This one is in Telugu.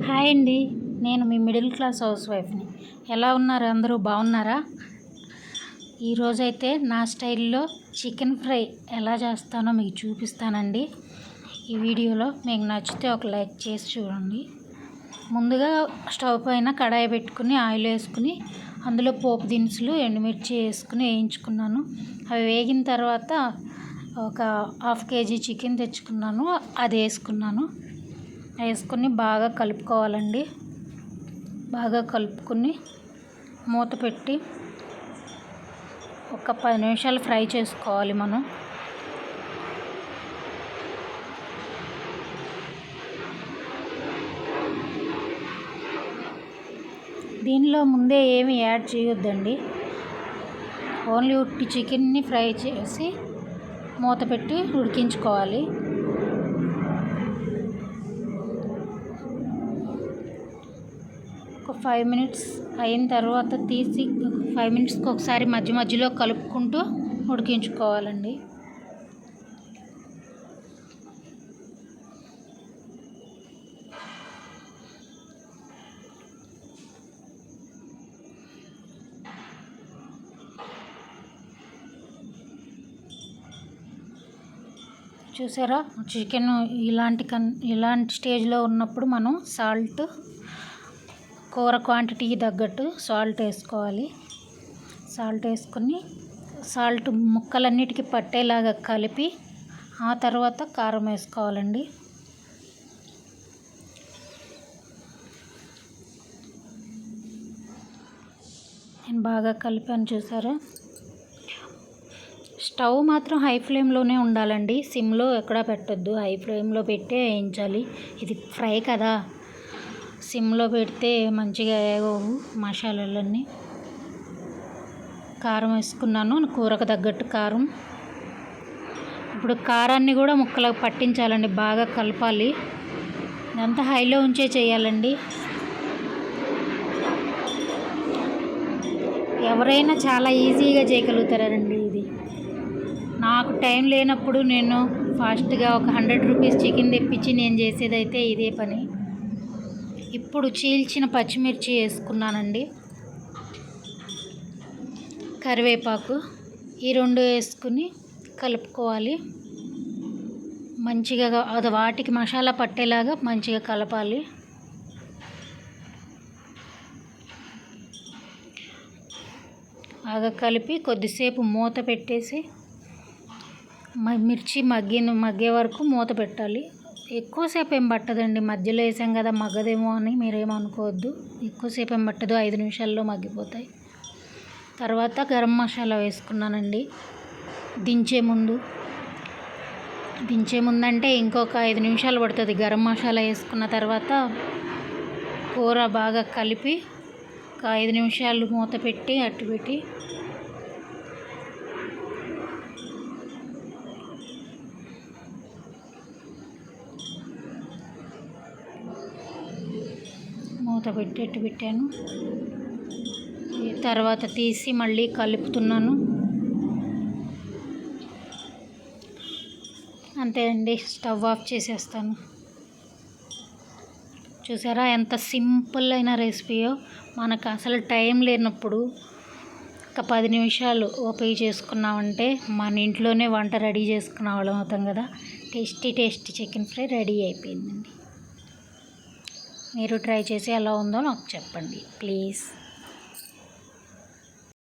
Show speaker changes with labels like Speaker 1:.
Speaker 1: హాయ్ అండి, నేను మీ మిడిల్ క్లాస్ హౌస్ వైఫ్ని. ఎలా ఉన్నారు? అందరూ బాగున్నారా? ఈరోజైతే నా స్టైల్లో చికెన్ ఫ్రై ఎలా చేస్తానో మీకు చూపిస్తానండి. ఈ వీడియోలో మీకు నచ్చితే ఒక లైక్ చేసి చూడండి. ముందుగా స్టవ్ పైన కడాయి పెట్టుకుని ఆయిల్ వేసుకుని అందులో పోపు దినుసులు, ఎండుమిర్చి వేసుకుని వేయించుకున్నాను. అవి వేగిన తర్వాత ఒక హాఫ్ కేజీ చికెన్ తెచ్చుకున్నాను, అది వేసుకుని బాగా కలుపుకోవాలండి. బాగా కలుపుకుని మూత పెట్టి ఒక 10 నిమిషాలు ఫ్రై చేసుకోవాలి మనం. దీనిలో ముందే ఏమి యాడ్ చేయొద్దండి, ఓన్లీ ఉట్టి చికెన్ని ఫ్రై చేసి మూత పెట్టి ఉడికించుకోవాలి. ఒక 5 మినిట్స్ అయిన తర్వాత తీసి 5 మినిట్స్కి ఒకసారి మధ్య మధ్యలో కలుపుకుంటూ ఉడికించుకోవాలండి. చూసారా, చికెన్ ఇలాంటి స్టేజ్లో ఉన్నప్పుడు మనం సాల్ట్, కూర క్వాంటిటీకి తగ్గట్టు సాల్ట్ వేసుకోవాలి. సాల్ట్ వేసుకొని సాల్ట్ ముక్కలన్నిటికీ పట్టేలాగా కలిపి ఆ తర్వాత కారం వేసుకోవాలండి. నేను బాగా కలిపాను, చూసారా. స్టవ్ మాత్రం హై ఫ్లేమ్లోనే ఉండాలండి, సిమ్లో ఎక్కడా పెట్టొద్దు. హై ఫ్లేమ్లో పెట్టే వేయించాలి, ఇది ఫ్రై కదా. సిమ్లో పెడితే మంచిగా వేగవు మసాలాలన్నీ. కారం వేసుకున్నాను, కూరకు తగ్గట్టు కారం. ఇప్పుడు కారాన్ని కూడా ముక్కలకు పట్టించాలండి, బాగా కలపాలి. ఇదంతా హైలో ఉంచే చేయాలండి. ఎవరైనా చాలా ఈజీగా చేయగలుగుతారండి ఇది. నాకు టైం లేనప్పుడు నేను ఫాస్ట్గా ఒక 100 రూపీస్ చికెన్ తెప్పించి నేను చేసేదైతే ఇదే పని. ఇప్పుడు చీల్చిన పచ్చిమిర్చి వేసుకున్నానండి, కరివేపాకు, ఈ 2 వేసుకుని కలుపుకోవాలి. మంచిగా అది వాటికి మసాలా పట్టేలాగా మంచిగా కలపాలి. బాగా కలిపి కొద్దిసేపు మూత పెట్టేసి మిర్చి మగ్గే వరకు మూత పెట్టాలి. ఎక్కువసేపు ఏం పట్టదండి, మధ్యలో వేసాం కదా మగ్గదేమో అని మీరేమనుకోవద్దు. ఎక్కువసేపు ఏం పట్టదు, 5 నిమిషాల్లో మగ్గిపోతాయి. తర్వాత గరం మసాలా వేసుకున్నానండి దించే ముందు అంటే ఇంకొక 5 నిమిషాలు పడుతుంది. గరం మసాలా వేసుకున్న తర్వాత కూర బాగా కలిపి ఒక 5 నిమిషాలు మూత పెట్టి అట్టు పెట్టి మూత పెట్టి పెట్టాను. తర్వాత తీసి మళ్ళీ కలుపుతున్నాను. అంతే అండి, స్టవ్ ఆఫ్ చేసేస్తాను. చూసారా ఎంత సింపుల్ అయిన రెసిపీయో. మనకు అసలు టైం లేనప్పుడు ఒక 10 నిమిషాలు ఓపిక చేసుకున్నామంటే మన ఇంట్లోనే వంట రెడీ చేసుకున్న వాళ్ళం అవుతాం కదా. టేస్టీ చికెన్ ఫ్రై రెడీ అయిపోయిందండి. మీరు ట్రై చేసి ఎలా ఉందో నాకు చెప్పండి ప్లీజ్.